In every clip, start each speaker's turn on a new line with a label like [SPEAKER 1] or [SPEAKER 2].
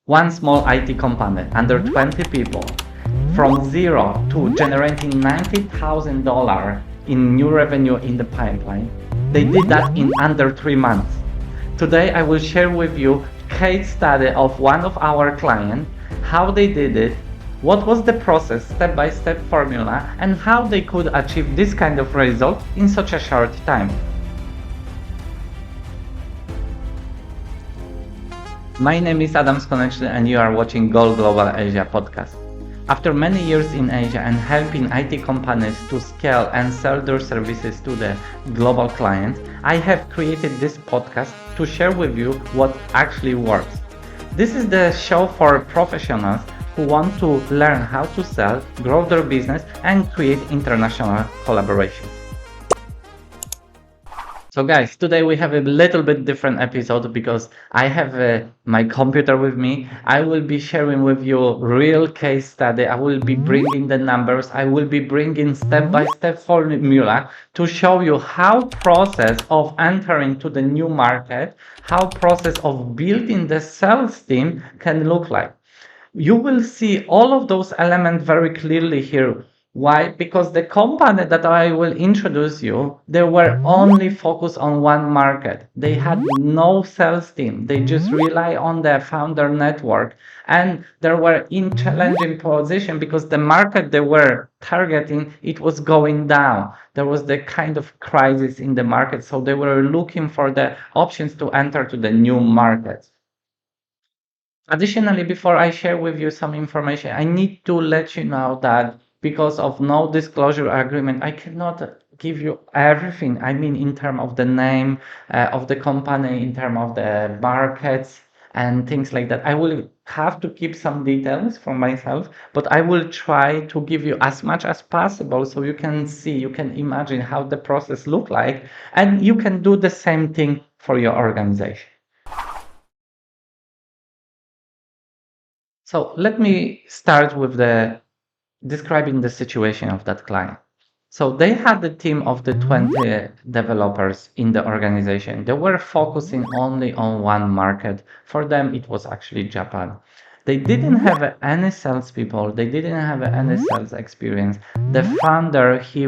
[SPEAKER 1] One small IT company, under 20 people, from zero to generating $90,000 in new revenue in the pipeline. They did that in under 3 months. Today I will share with you case study of one of our clients, how they did it, what was the process, step-by-step formula, and how they could achieve this kind of result in such a short time. My name is Adam Skoneczny and you are watching Goal Global Asia podcast. After many years in Asia and helping IT companies to scale and sell their services to the global clients, I have created this podcast to share with you what actually works. This is the show for professionals who want to learn how to sell, grow their business, and create international collaborations. So guys, today we have a little bit different episode because I have my computer with me. I will be sharing with you real case study. I will be bringing the numbers. I will be bringing step-by-step formula to show you how process of entering to the new market, how process of building the sales team can look like. You will see all of those elements very clearly here. Why? Because the company that I will introduce you, they were only focused on one market. They had no sales team. They just rely on their founder network. And they were in challenging position because the market they were targeting, it was going down. There was the kind of crisis in the market. So they were looking for the options to enter to the new markets. Additionally, before I share with you some information, I need to let you know that because of no disclosure agreement, I cannot give you everything. I mean, in terms of the name of the company, in terms of the markets and things like that. I will have to keep some details for myself, but I will try to give you as much as possible so you can see, you can imagine how the process look like, and you can do the same thing for your organization. So let me start with describing the situation of that client. So they had a team of the 20 developers in the organization. They were focusing only on one market. For them, it was actually Japan. They didn't have any salespeople. They didn't have any sales experience. The founder, he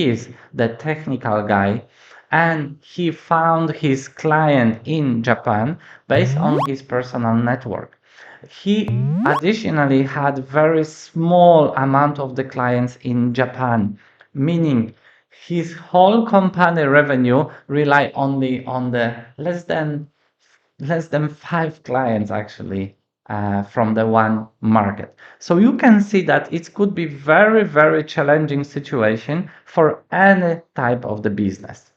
[SPEAKER 1] is the technical guy, and he found his client in Japan based on his personal network. He additionally had very small amount of the clients in Japan, meaning his whole company revenue rely only on the less than 5 clients actually from the one market. So you can see that it could be very, very challenging situation for any type of the business.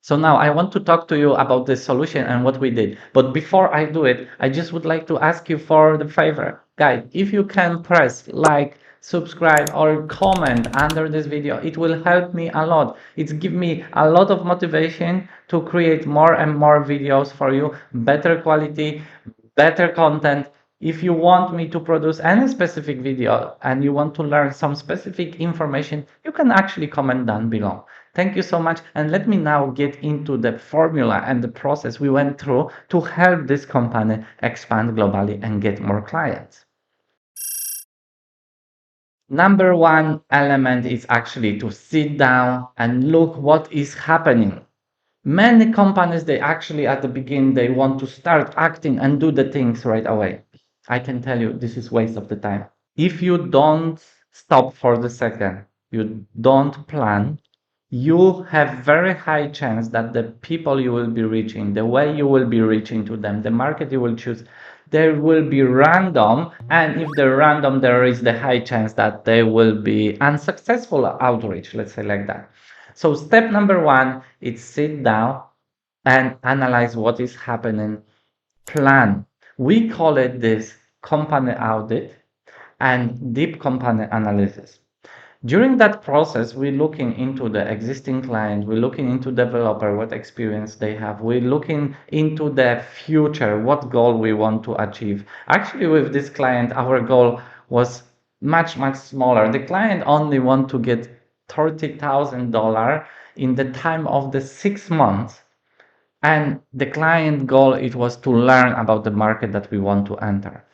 [SPEAKER 1] So now I want to talk to you about the solution and what we did. But before I do it, I just would like to ask you for the favor. Guys, if you can press like, subscribe or comment under this video, it will help me a lot. It's give me a lot of motivation to create more and more videos for you, better quality, better content. If you want me to produce any specific video and you want to learn some specific information, you can actually comment down below. Thank you so much, and let me now get into the formula and the process we went through to help this company expand globally and get more clients. Number one element is actually to sit down and look what is happening. Many companies, they actually at the beginning, they want to start acting and do the things right away. I can tell you this is waste of the time. If you don't stop for the second, you don't plan, you have very high chance that the people you will be reaching, the way you will be reaching to them, the market you will choose, there will be random, and if they're random, there is the high chance that they will be unsuccessful outreach, let's say like that. So step number one is sit down and analyze what is happening, plan. We call it this company audit and deep company analysis. During that process, we're looking into the existing client, we're looking into developer, what experience they have, we're looking into the future, what goal we want to achieve. Actually, with this client, our goal was much, much smaller. The client only want to get $30,000 in the time of the 6 months And the client goal, it was to learn about the market that we want to enter.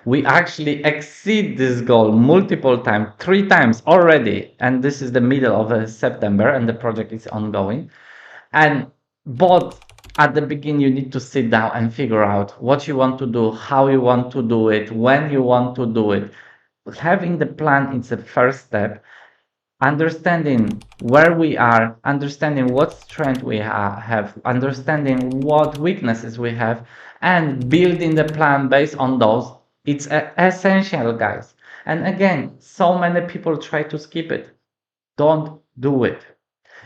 [SPEAKER 1] We actually exceed this goal multiple times, 3 times already. And this is the middle of September and the project is ongoing. And but at the beginning, you need to sit down and figure out what you want to do, how you want to do it, when you want to do it. Having the plan is the first step. Understanding where we are, understanding what strength we have, understanding what weaknesses we have, and building the plan based on those. It's essential, guys. And again, so many people try to skip it. Don't do it.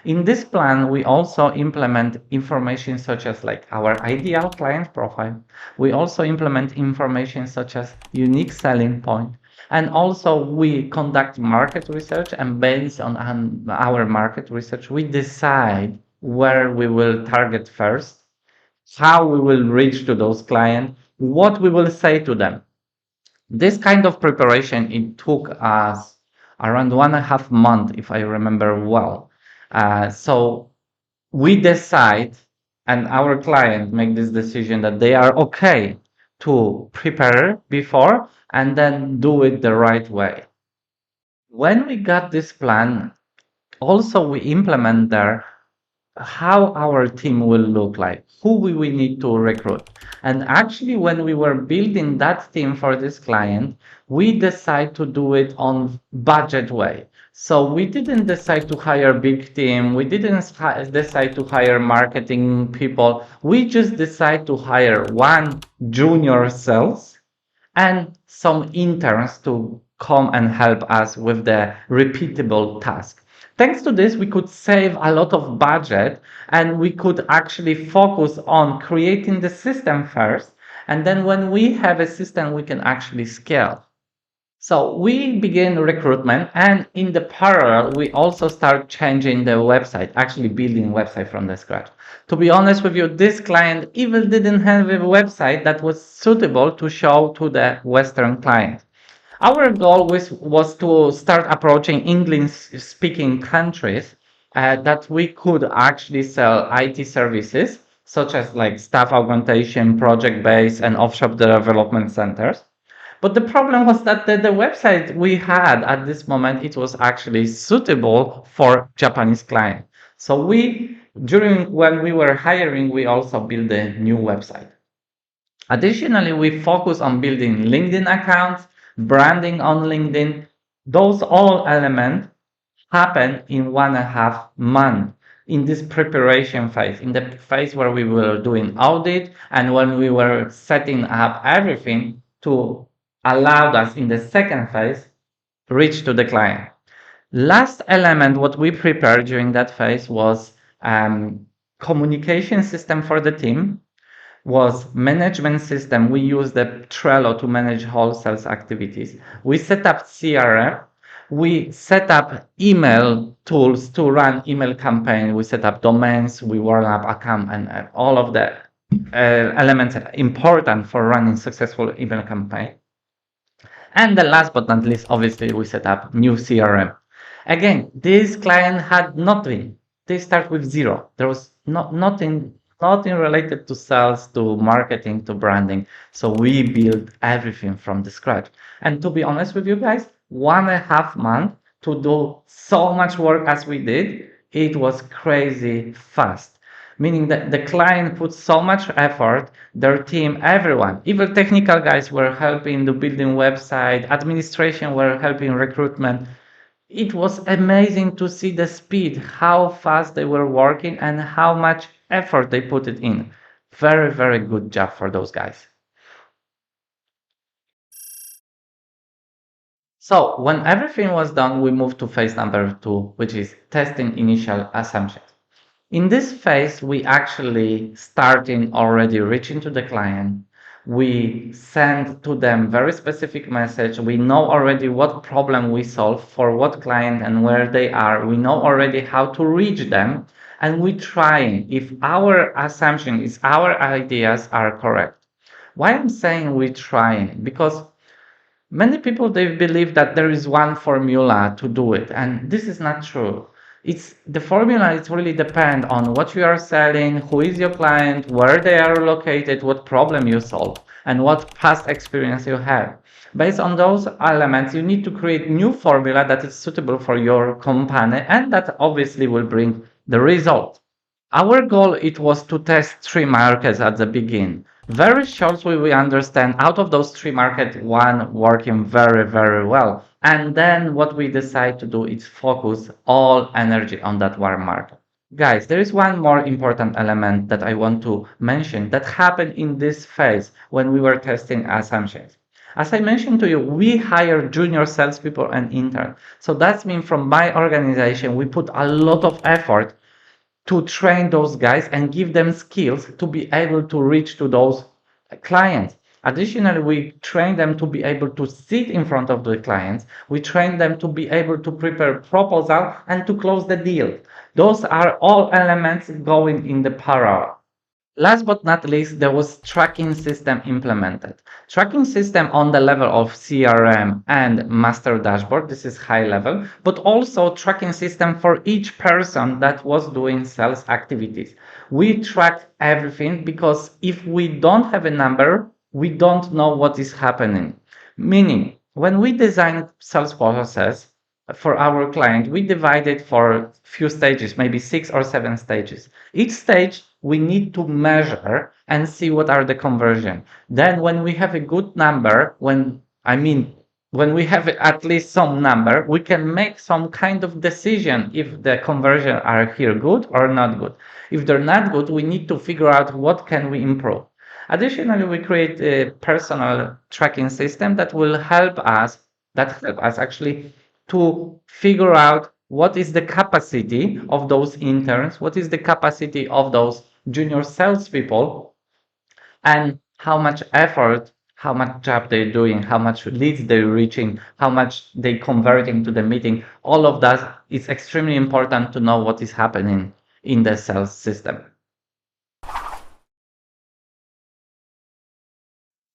[SPEAKER 1] In this plan, we also implement information such as like our ideal client profile. We also implement information such as unique selling point. And also we conduct market research, and based on our market research, we decide where we will target first, how we will reach to those clients, what we will say to them. This kind of preparation, it took us around 1.5 months, if I remember well. So we decide, and our client make this decision that they are okay to prepare before and then do it the right way. When we got this plan, also we implement there how our team will look like, who we need to recruit. And actually, when we were building that team for this client, we decided to do it on budget way. So we didn't decide to hire a big team. We didn't decide to hire marketing people. We just decided to hire one junior sales and some interns to come and help us with the repeatable task. Thanks to this, we could save a lot of budget and we could actually focus on creating the system first. And then when we have a system, we can actually scale. So we begin recruitment, and in the parallel, we also start changing the website, actually building website from the scratch. To be honest with you, this client even didn't have a website that was suitable to show to the Western client. Our goal was to start approaching English-speaking countries that we could actually sell IT services, such as like staff augmentation, project-based, and offshore development centers. But the problem was that the website we had at this moment, it was actually suitable for Japanese client. So during when we were hiring, we also built a new website. Additionally, we focus on building LinkedIn accounts, branding on LinkedIn. Those all elements happen in 1.5 months in this preparation phase, in the phase where we were doing audit and when we were setting up everything to allow us in the second phase reach to the client. Last element what we prepared during that phase was communication system for the team, was management system. We use the Trello to manage whole sales activities. We set up CRM. We set up email tools to run email campaign. We set up domains. We warm up account and all of the elements important for running successful email campaign. And the last but not least, obviously, we set up new CRM. Again, this client had nothing. They start with zero. There was nothing related to sales, to marketing, to branding. So we built everything from the scratch. And to be honest with you guys, 1.5 months to do so much work as we did, it was crazy fast. Meaning that the client put so much effort, their team, everyone, even technical guys were helping the building website, administration were helping recruitment. It was amazing to see the speed, how fast they were working and how much effort they put it in. Very, very good job for those guys. So when everything was done, we moved to phase number 2, which is testing initial assumptions. In this phase, we actually starting already reaching to the client. We send to them very specific message. We know already what problem we solve for what client and where they are. We know already how to reach them. And we trying if our assumption is our ideas are correct. Why I'm saying we trying? Because many people, they believe that there is one formula to do it. And this is not true. The formula. It really depends on what you are selling, who is your client, where they are located, what problem you solve, and what past experience you have. Based on those elements, you need to create new formula that is suitable for your company and that obviously will bring the result. Our goal it was to test 3 markets at the beginning. Very shortly we understand out of those 3 markets, one working very well. And then what we decide to do is focus all energy on that one market. Guys, there is one more important element that I want to mention that happened in this phase when we were testing assumptions. As I mentioned to you, we hire junior salespeople and interns. So that means from my organization, we put a lot of effort to train those guys and give them skills to be able to reach to those clients. Additionally, we train them to be able to sit in front of the clients. We train them to be able to prepare proposal and to close the deal. Those are all elements going in the parallel. Last but not least, there was tracking system implemented. Tracking system on the level of CRM and master dashboard. This is high level, but also tracking system for each person that was doing sales activities. We track everything because if we don't have a number, we don't know what is happening. Meaning, when we design sales process for our client, we divide it for few stages, maybe 6 or 7 stages. Each stage we need to measure and see what are the conversion. Then when we have a good number, when we have at least some number, we can make some kind of decision if the conversion are here good or not good. If they're not good, we need to figure out what can we improve. Additionally, we create a personal tracking system that will help us actually to figure out what is the capacity of those interns, what is the capacity of those junior salespeople, and how much effort, how much job they're doing, how much leads they're reaching, how much they converting to the meeting. All of that is extremely important to know what is happening in the sales system.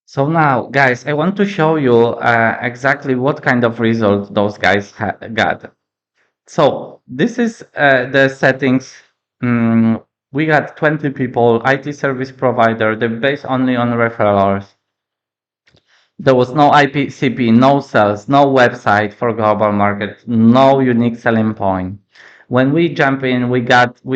[SPEAKER 1] So now, guys, I want to show you exactly what kind of result those guys got. So this is the settings. We got 20 people, IT service provider. They're based only on referrals. There was no IPCP, no sales, no website for global market, no unique selling point. When we jump in, we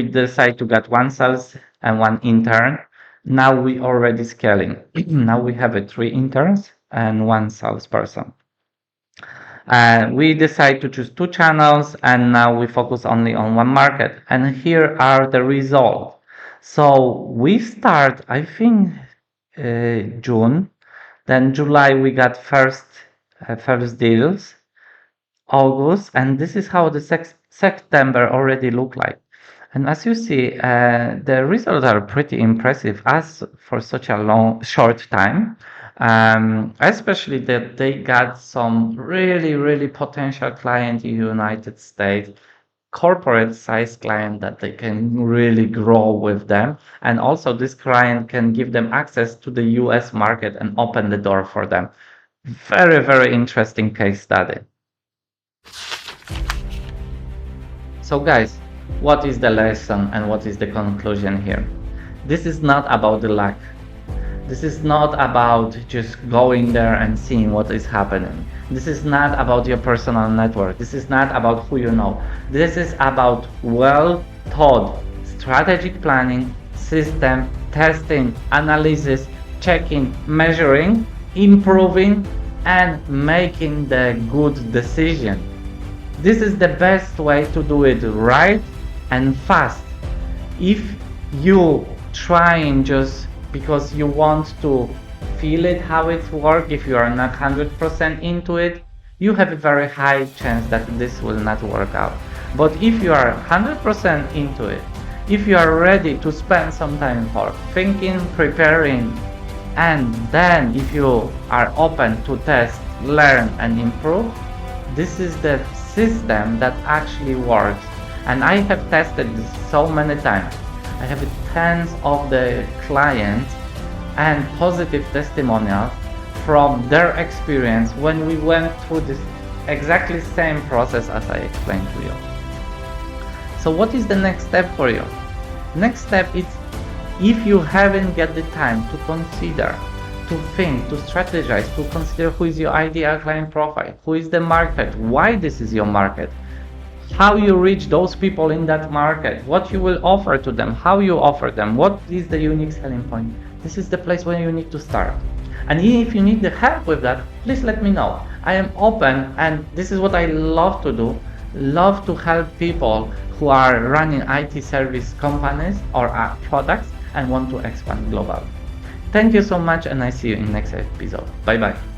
[SPEAKER 1] decide to get 1 sales and 1 intern. Now we already scaling. Now we have 3 interns and 1 salesperson. We decide to choose 2 channels, and now we focus only on 1 market. And here are the results. So we start, I think, June. Then July we got first deals. August, and this is how the September already look like. And as you see, the results are pretty impressive as for such a short time. Especially that they got some really potential client in the United States, corporate size client that they can really grow with them. And also this client can give them access to the US market and open the door for them. Very interesting case study. So guys, what is the lesson and what is the conclusion here? This is not about the luck. This is not about just going there and seeing what is happening. This is not about your personal network. This is not about who you know. This is about well thought strategic planning, system, testing, analysis, checking, measuring, improving, and making the good decision. This is the best way to do it right and fast. If you trying just because you want to feel it how it works, if you are not 100% into it, you have a very high chance that this will not work out. But if you are 100% into it, if you are ready to spend some time for thinking, preparing, and then if you are open to test, learn, and improve, this is the system that actually works. And I have tested this so many times. I have tens of the clients and positive testimonials from their experience when we went through this exactly same process as I explained to you. So what is the next step for you? Next step is, if you haven't got the time to consider, to think, to strategize, to consider who is your ideal client profile, who is the market, why this is your market, how you reach those people in that market, what you will offer to them, how you offer them, what is the unique selling point. This is the place where you need to start. And if you need the help with that, please let me know. I am open, and this is what I love to do. Love to help people who are running IT service companies or products and want to expand globally. Thank you so much, and I see you in next episode. Bye bye.